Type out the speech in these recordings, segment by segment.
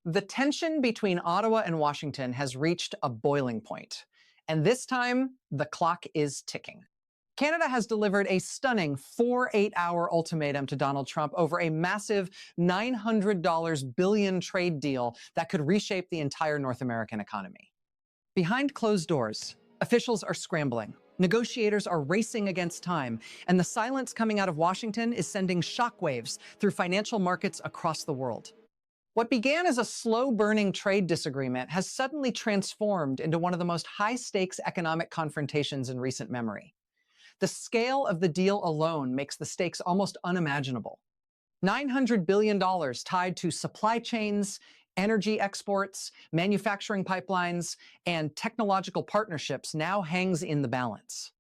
The tension between Ottawa and Washington has reached a boiling point, and this time the clock is ticking. Canada has delivered a stunning 48-hour ultimatum to Donald Trump over a massive $900 billion trade deal that could reshape the entire North American economy. Behind closed doors, officials are scrambling. Negotiators are racing against time, and the silence coming out of Washington is sending shockwaves through financial markets across the world. What began as a slow-burning trade disagreement has suddenly transformed into one of the most high-stakes economic confrontations in recent memory. The scale of the deal alone makes the stakes almost unimaginable. $900 billion tied to supply chains, energy exports, manufacturing pipelines, and technological partnerships now hangs in the balance.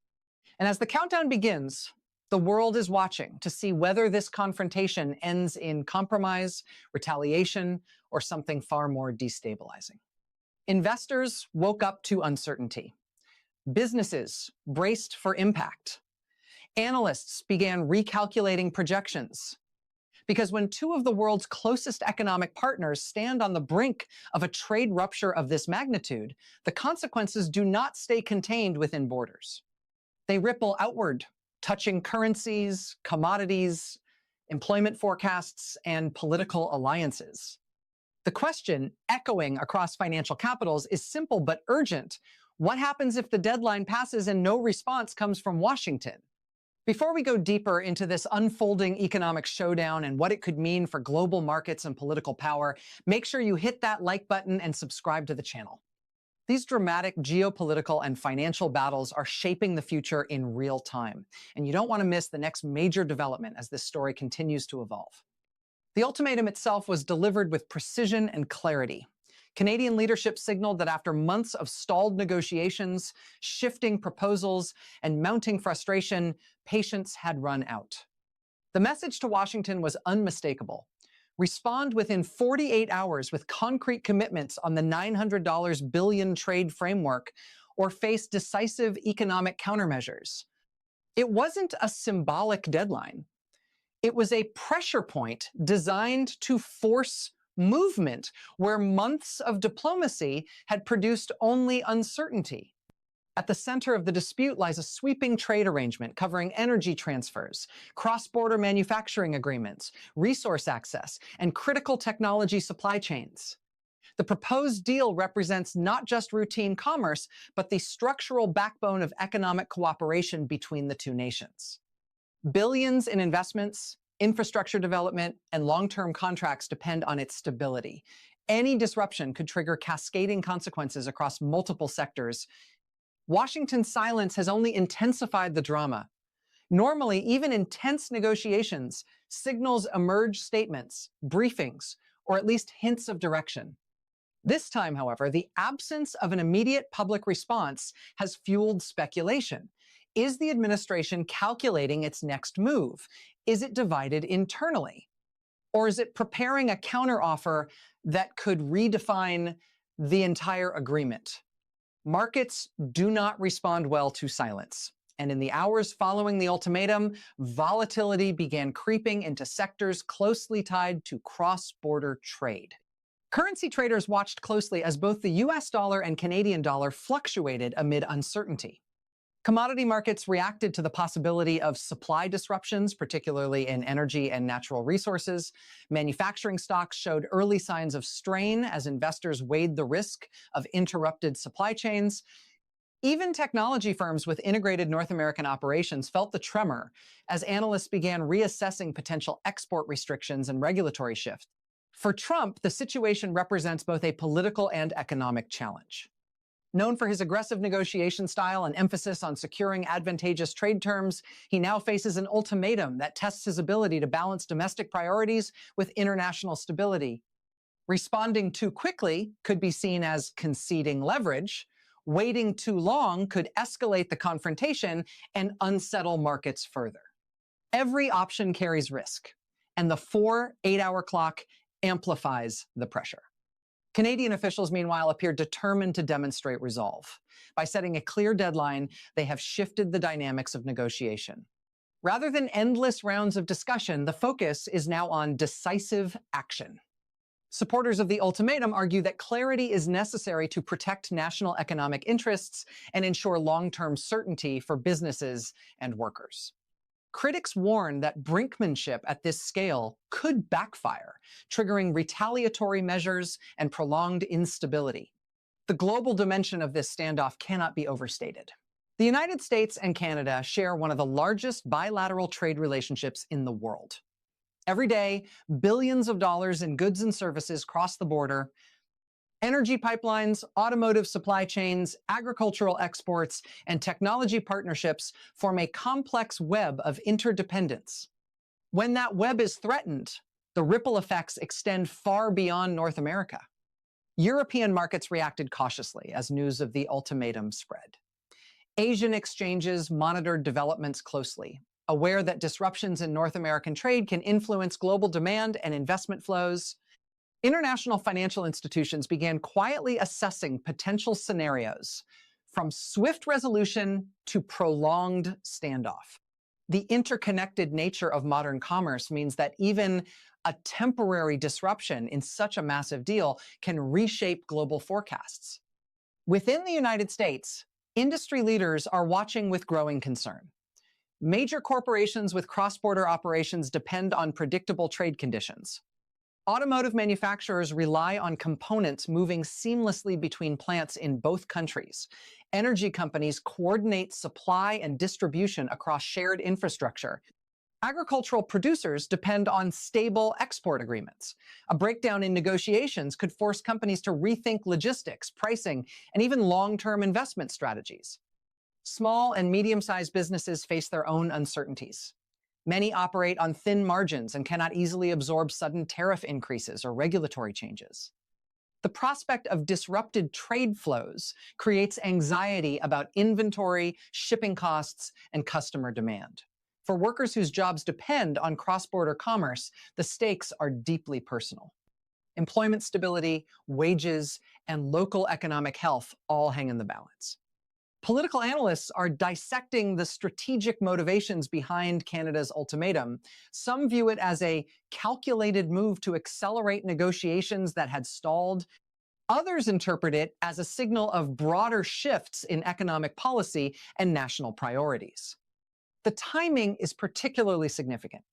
And as the countdown begins, the world is watching to see whether this confrontation ends in compromise, retaliation, or something far more destabilizing. Investors woke up to uncertainty. Businesses braced for impact. Analysts began recalculating projections. Because when two of the world's closest economic partners stand on the brink of a trade rupture of this magnitude, the consequences do not stay contained within borders. They ripple outward, touching currencies, commodities, employment forecasts, and political alliances. The question, echoing across financial capitals, is simple but urgent. What happens if the deadline passes and no response comes from Washington? Before we go deeper into this unfolding economic showdown and what it could mean for global markets and political power, make sure you hit that like button and subscribe to the channel. These dramatic geopolitical and financial battles are shaping the future in real time, and you don't want to miss the next major development as this story continues to evolve. The ultimatum itself was delivered with precision and clarity. Canadian leadership signaled that after months of stalled negotiations, shifting proposals, and mounting frustration, patience had run out. The message to Washington was unmistakable. Respond within 48 hours with concrete commitments on the $900 billion trade framework, or face decisive economic countermeasures. It wasn't a symbolic deadline. It was a pressure point designed to force movement where months of diplomacy had produced only uncertainty. At the center of the dispute lies a sweeping trade arrangement covering energy transfers, cross-border manufacturing agreements, resource access, and critical technology supply chains. The proposed deal represents not just routine commerce, but the structural backbone of economic cooperation between the two nations. Billions in investments, infrastructure development, and long-term contracts depend on its stability. Any disruption could trigger cascading consequences across multiple sectors. Washington's silence has only intensified the drama. Normally, even in tense negotiations, signals emerge statements, briefings, or at least hints of direction. This time, however, the absence of an immediate public response has fueled speculation. Is the administration calculating its next move? Is it divided internally? Or is it preparing a counteroffer that could redefine the entire agreement? Markets do not respond well to silence. And in the hours following the ultimatum, volatility began creeping into sectors closely tied to cross-border trade. Currency traders watched closely as both the US dollar and Canadian dollar fluctuated amid uncertainty. Commodity markets reacted to the possibility of supply disruptions, particularly in energy and natural resources. Manufacturing stocks showed early signs of strain as investors weighed the risk of interrupted supply chains. Even technology firms with integrated North American operations felt the tremor as analysts began reassessing potential export restrictions and regulatory shifts. For Trump, the situation represents both a political and economic challenge. Known for his aggressive negotiation style and emphasis on securing advantageous trade terms, he now faces an ultimatum that tests his ability to balance domestic priorities with international stability. Responding too quickly could be seen as conceding leverage. Waiting too long could escalate the confrontation and unsettle markets further. Every option carries risk, and the 4 8-hour clock amplifies the pressure. Canadian officials, meanwhile, appear determined to demonstrate resolve. By setting a clear deadline, they have shifted the dynamics of negotiation. Rather than endless rounds of discussion, the focus is now on decisive action. Supporters of the ultimatum argue that clarity is necessary to protect national economic interests and ensure long-term certainty for businesses and workers. Critics warn that brinkmanship at this scale could backfire, triggering retaliatory measures and prolonged instability. The global dimension of this standoff cannot be overstated. The United States and Canada share one of the largest bilateral trade relationships in the world. Every day, billions of dollars in goods and services cross the border. Energy pipelines, automotive supply chains, agricultural exports, and technology partnerships form a complex web of interdependence. When that web is threatened, the ripple effects extend far beyond North America. European markets reacted cautiously as news of the ultimatum spread. Asian exchanges monitored developments closely, aware that disruptions in North American trade can influence global demand and investment flows. International financial institutions began quietly assessing potential scenarios, from swift resolution to prolonged standoff. The interconnected nature of modern commerce means that even a temporary disruption in such a massive deal can reshape global forecasts. Within the United States, industry leaders are watching with growing concern. Major corporations with cross-border operations depend on predictable trade conditions. Automotive manufacturers rely on components moving seamlessly between plants in both countries. Energy companies coordinate supply and distribution across shared infrastructure. Agricultural producers depend on stable export agreements. A breakdown in negotiations could force companies to rethink logistics, pricing, and even long-term investment strategies. Small and medium-sized businesses face their own uncertainties. Many operate on thin margins and cannot easily absorb sudden tariff increases or regulatory changes. The prospect of disrupted trade flows creates anxiety about inventory, shipping costs, and customer demand. For workers whose jobs depend on cross-border commerce, the stakes are deeply personal. Employment stability, wages, and local economic health all hang in the balance. Political analysts are dissecting the strategic motivations behind Canada's ultimatum. Some view it as a calculated move to accelerate negotiations that had stalled. Others interpret it as a signal of broader shifts in economic policy and national priorities. The timing is particularly significant,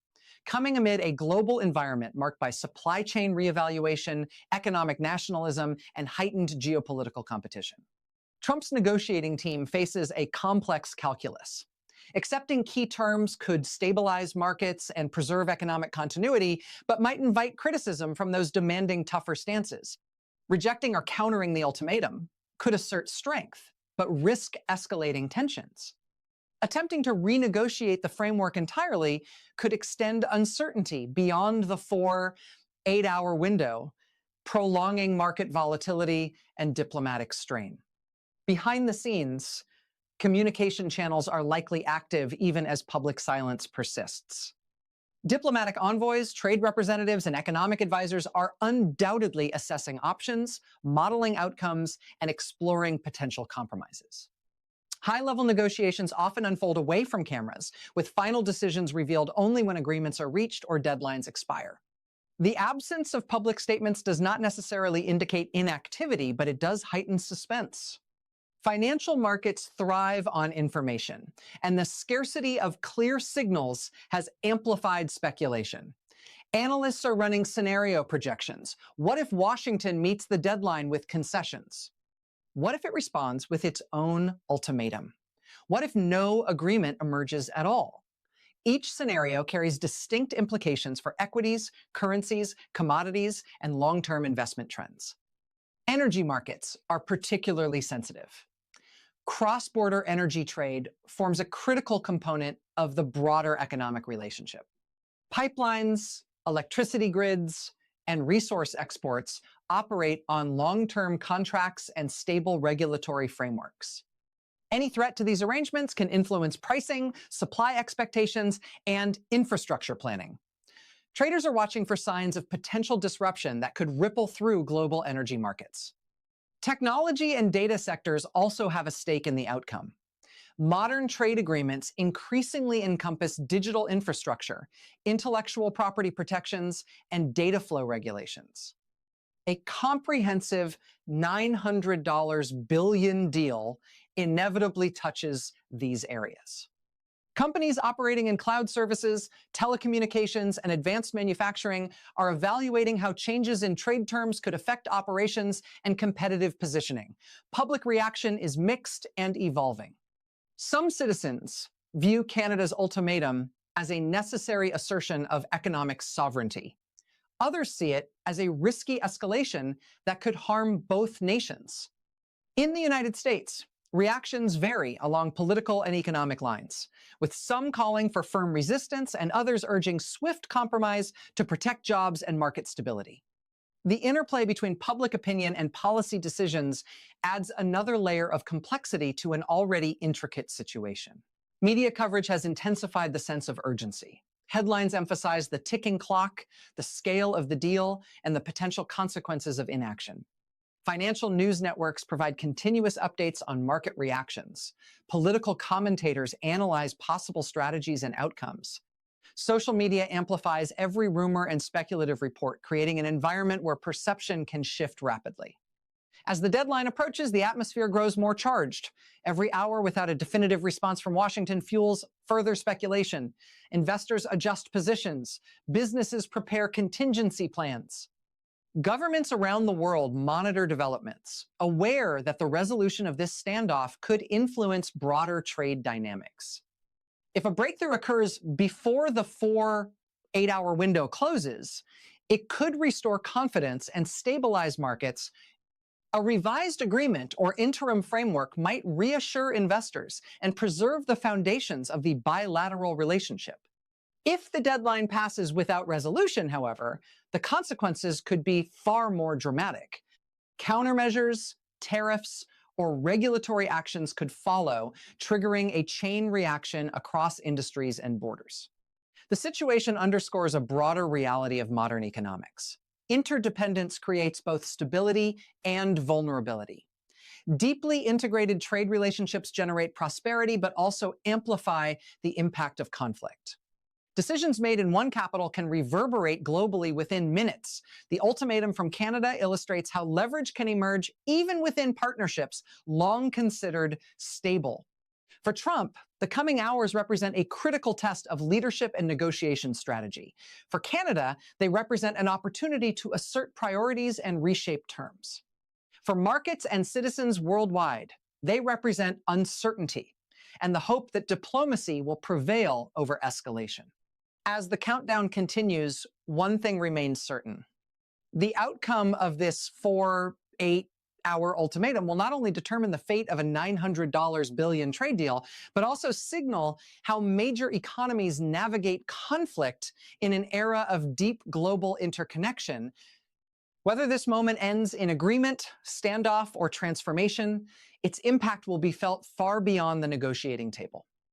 coming amid a global environment marked by supply chain reevaluation, economic nationalism, and heightened geopolitical competition. Trump's negotiating team faces a complex calculus. Accepting key terms could stabilize markets and preserve economic continuity, but might invite criticism from those demanding tougher stances. Rejecting or countering the ultimatum could assert strength, but risk escalating tensions. Attempting to renegotiate the framework entirely could extend uncertainty beyond the 4-8-hour window, prolonging market volatility and diplomatic strain. Behind the scenes, communication channels are likely active even as public silence persists. Diplomatic envoys, trade representatives, and economic advisors are undoubtedly assessing options, modeling outcomes, and exploring potential compromises. High-level negotiations often unfold away from cameras, with final decisions revealed only when agreements are reached or deadlines expire. The absence of public statements does not necessarily indicate inactivity, but it does heighten suspense. Financial markets thrive on information, and the scarcity of clear signals has amplified speculation. Analysts are running scenario projections. What if Washington meets the deadline with concessions? What if it responds with its own ultimatum? What if no agreement emerges at all? Each scenario carries distinct implications for equities, currencies, commodities, and long-term investment trends. Energy markets are particularly sensitive. Cross-border energy trade forms a critical component of the broader economic relationship. Pipelines, electricity grids, and resource exports operate on long-term contracts and stable regulatory frameworks. Any threat to these arrangements can influence pricing, supply expectations, and infrastructure planning. Traders are watching for signs of potential disruption that could ripple through global energy markets. Technology and data sectors also have a stake in the outcome. Modern trade agreements increasingly encompass digital infrastructure, intellectual property protections, and data flow regulations. a comprehensive $900 billion deal inevitably touches these areas. Companies operating in cloud services, telecommunications, and advanced manufacturing are evaluating how changes in trade terms could affect operations and competitive positioning. Public reaction is mixed and evolving. Some citizens view Canada's ultimatum as a necessary assertion of economic sovereignty. Others see it as a risky escalation that could harm both nations. In the United States, reactions vary along political and economic lines, with some calling for firm resistance and others urging swift compromise to protect jobs and market stability. The interplay between public opinion and policy decisions adds another layer of complexity to an already intricate situation. Media coverage has intensified the sense of urgency. Headlines emphasize the ticking clock, the scale of the deal, and the potential consequences of inaction. Financial news networks provide continuous updates on market reactions. Political commentators analyze possible strategies and outcomes. Social media amplifies every rumor and speculative report, creating an environment where perception can shift rapidly. As the deadline approaches, the atmosphere grows more charged. Every hour without a definitive response from Washington fuels further speculation. Investors adjust positions. Businesses prepare contingency plans. Governments around the world monitor developments, aware that the resolution of this standoff could influence broader trade dynamics. If a breakthrough occurs before the 4-8-hour window closes, it could restore confidence and stabilize markets. A revised agreement or interim framework might reassure investors and preserve the foundations of the bilateral relationship. If the deadline passes without resolution, however, the consequences could be far more dramatic. Countermeasures, tariffs, or regulatory actions could follow, triggering a chain reaction across industries and borders. The situation underscores a broader reality of modern economics. Interdependence creates both stability and vulnerability. Deeply integrated trade relationships generate prosperity, but also amplify the impact of conflict. Decisions made in one capital can reverberate globally within minutes. The ultimatum from Canada illustrates how leverage can emerge even within partnerships long considered stable. For Trump, the coming hours represent a critical test of leadership and negotiation strategy. For Canada, they represent an opportunity to assert priorities and reshape terms. For markets and citizens worldwide, they represent uncertainty and the hope that diplomacy will prevail over escalation. As the countdown continues, one thing remains certain. The outcome of this 4-8-hour ultimatum will not only determine the fate of a $900 billion trade deal, but also signal how major economies navigate conflict in an era of deep global interconnection. Whether this moment ends in agreement, standoff, or transformation, its impact will be felt far beyond the negotiating table.